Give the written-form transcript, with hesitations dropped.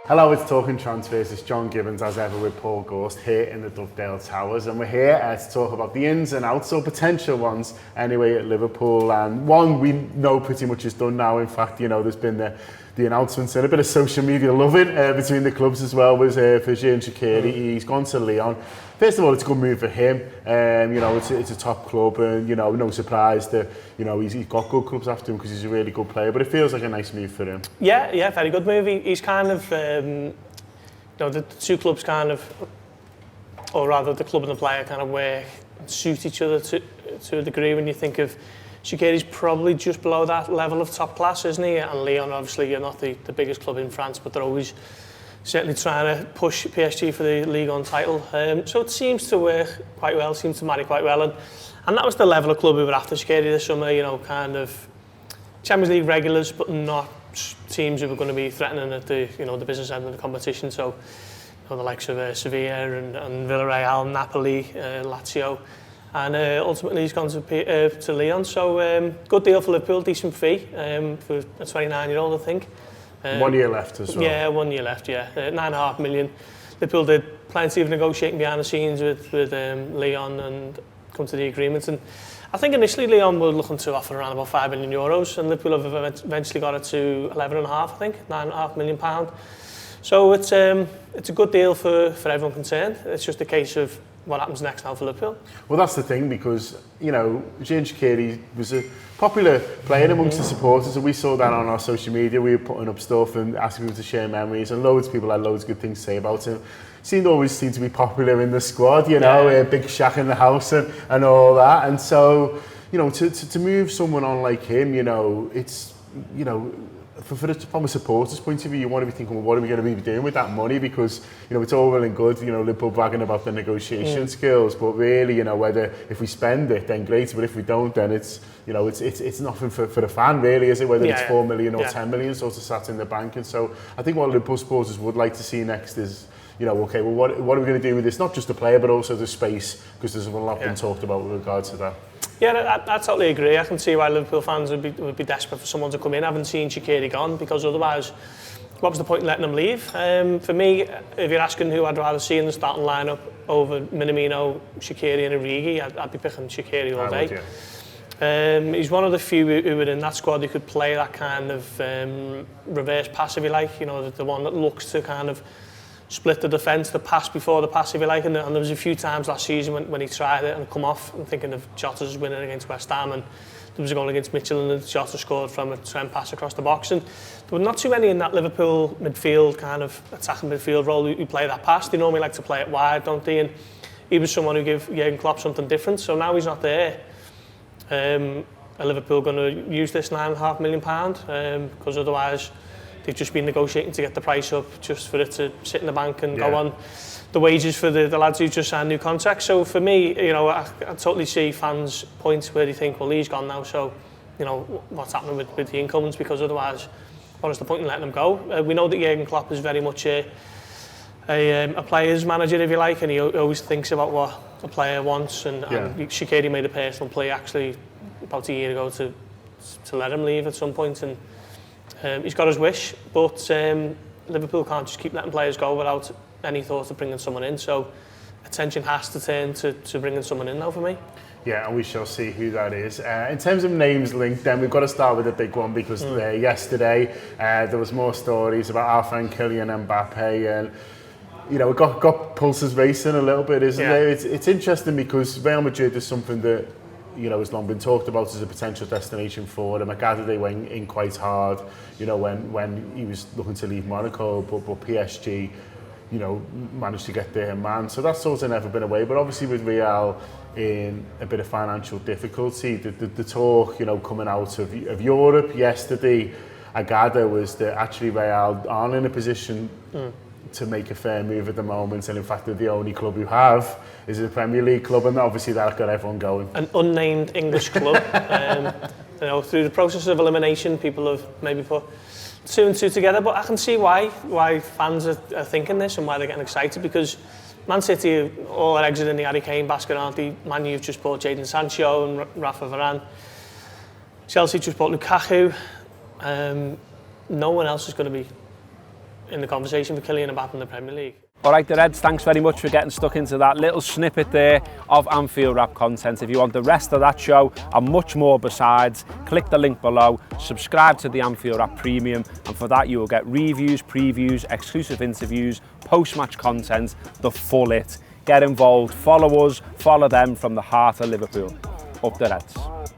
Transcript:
Hello, it's Talking Transfers. It's John Gibbons, as ever, with Paul Gorst here in the Dovedale Towers. And we're here to talk about the ins and outs, or potential ones, anyway, at Liverpool. And one we know pretty much is done now. In fact, you know, there's been the announcements and a bit of social media loving between the clubs as well, was for Xherdan Shaqiri. He's gone to Lyon. First of all, it's a good move for him. You know, it's a top club, and you know, no surprise that he's got good clubs after him because he's a really good player. But it feels like a nice move for him. Yeah, very good move. He's kind of, the two clubs kind of, or rather, the club and the player kind of work and suit each other to a degree. When you think of Shaqiri's probably just below that level of top class, isn't he? And Lyon, obviously, you're not the biggest club in France, but they're always certainly trying to push PSG for the Ligue 1 title. So it seems to work quite well, seems to marry quite well. And that was the level of club we were after Shaqiri this summer, you know, kind of Champions League regulars, but not teams who were going to be threatening at the business end of the competition. So, you know, the likes of Sevilla and Villarreal, Napoli, Lazio. And ultimately he's gone to Lyon. So good deal for Liverpool, decent fee for a 29-year-old, I think. 1 year left as well. Yeah, 1 year left, yeah. 9.5 million. Liverpool did plenty of negotiating behind the scenes with Lyon and come to the agreement. And I think initially Lyon were looking to offer around about €5 million, and Liverpool have eventually got it to 11.5, I think, £9.5 million. So it's a good deal for everyone concerned. It's just a case of what happens next now for Liverpool. Well, that's the thing, because, you know, Xherdan Shaqiri was a popular player amongst the supporters, and we saw that on our social media. We were putting up stuff and asking people to share memories, and loads of people had loads of good things to say about him. Always seemed to be popular in the squad, you know, big Shaq in the house and all that. And so, you know, to move someone on like him, you know, it's, you know, from a supporter's point of view, you want to be thinking, well, what are we going to be doing with that money? Because, you know, it's all well and good, you know, Liverpool bragging about the negotiation skills, but really, you know, whether if we spend it, then great, but if we don't, then it's, you know, it's nothing for the fan, really, is it? Whether it's 4 million or 10 million sort of sat in the bank. And so I think what Liverpool supporters would like to see next is, you know, okay, well, what are we going to do with this? Not just the player, but also the space, because there's a lot been talked about with regards to that. Yeah, I totally agree. I can see why Liverpool fans would be desperate for someone to come in. I haven't seen Shaqiri gone, because otherwise, what was the point in letting him leave? For me, if you're asking who I'd rather see in the starting lineup over Minamino, Shaqiri and Origi, I'd be picking Shaqiri all day. He's one of the few who were in that squad who could play that kind of reverse pass, if you like, you know, the one that looks to kind of split the defence, the pass before the pass, if you like. And there was a few times last season when he tried it and come off. I'm thinking of Jota's winning against West Ham, and there was a goal against Mitchell, and Jota scored from a trend pass across the box. And there were not too many in that Liverpool midfield, kind of attacking midfield role who play that pass. They normally like to play it wide, don't they? And he was someone who gave Jurgen Klopp something different. So now he's not there. Are Liverpool going to use this £9.5 million? Because otherwise they've just been negotiating to get the price up just for it to sit in the bank and go on the wages for the lads who just signed new contracts. So for me, you know, I totally see fans' points where they think, well, he's gone now, so, you know, what's happening with the incumbents? Because otherwise, what is the point in letting them go? We know that Jurgen Klopp is very much a player's manager, if you like, and he always thinks about what a player wants. And Shaqiri made a personal play actually about a year ago to let him leave at some point, and he's got his wish, but Liverpool can't just keep letting players go without any thought of bringing someone in. So attention has to turn to bringing someone in now for me. Yeah, and we shall see who that is. In terms of names linked, then we've got to start with the big one, because yesterday there was more stories about our friend Kylian Mbappe, and you know, it got pulses racing a little bit, isn't it? It's interesting because Real Madrid is something that, you know, has long been talked about as a potential destination for him. I gather they went in quite hard, you know, when he was looking to leave Monaco, but PSG, you know, managed to get their man. So that's sort of never been away. But obviously with Real in a bit of financial difficulty, the talk, you know, coming out of Europe yesterday, I gather, was that actually Real aren't in a position to make a fair move at the moment, and in fact they're the only club who have is a Premier League club, and obviously that got everyone going. An unnamed English club. You know, through the process of elimination, people have maybe put 2 and 2 together, but I can see why fans are thinking this and why they're getting excited, because Man City all their eggs are in the Harry Kane basket, aren't they? Man U've just bought Xherdan Sancho and Rafa Varane. Chelsea just bought Lukaku. No one else is going to be in the conversation for Kylian Mbappe in the Premier League. All right, the Reds, thanks very much for getting stuck into that little snippet there of Anfield Wrap content. If you want the rest of that show and much more besides, click the link below, subscribe to the Anfield Wrap Premium, and for that you will get reviews, previews, exclusive interviews, post-match content, the full it. Get involved, follow us, follow them from the heart of Liverpool. Up the Reds.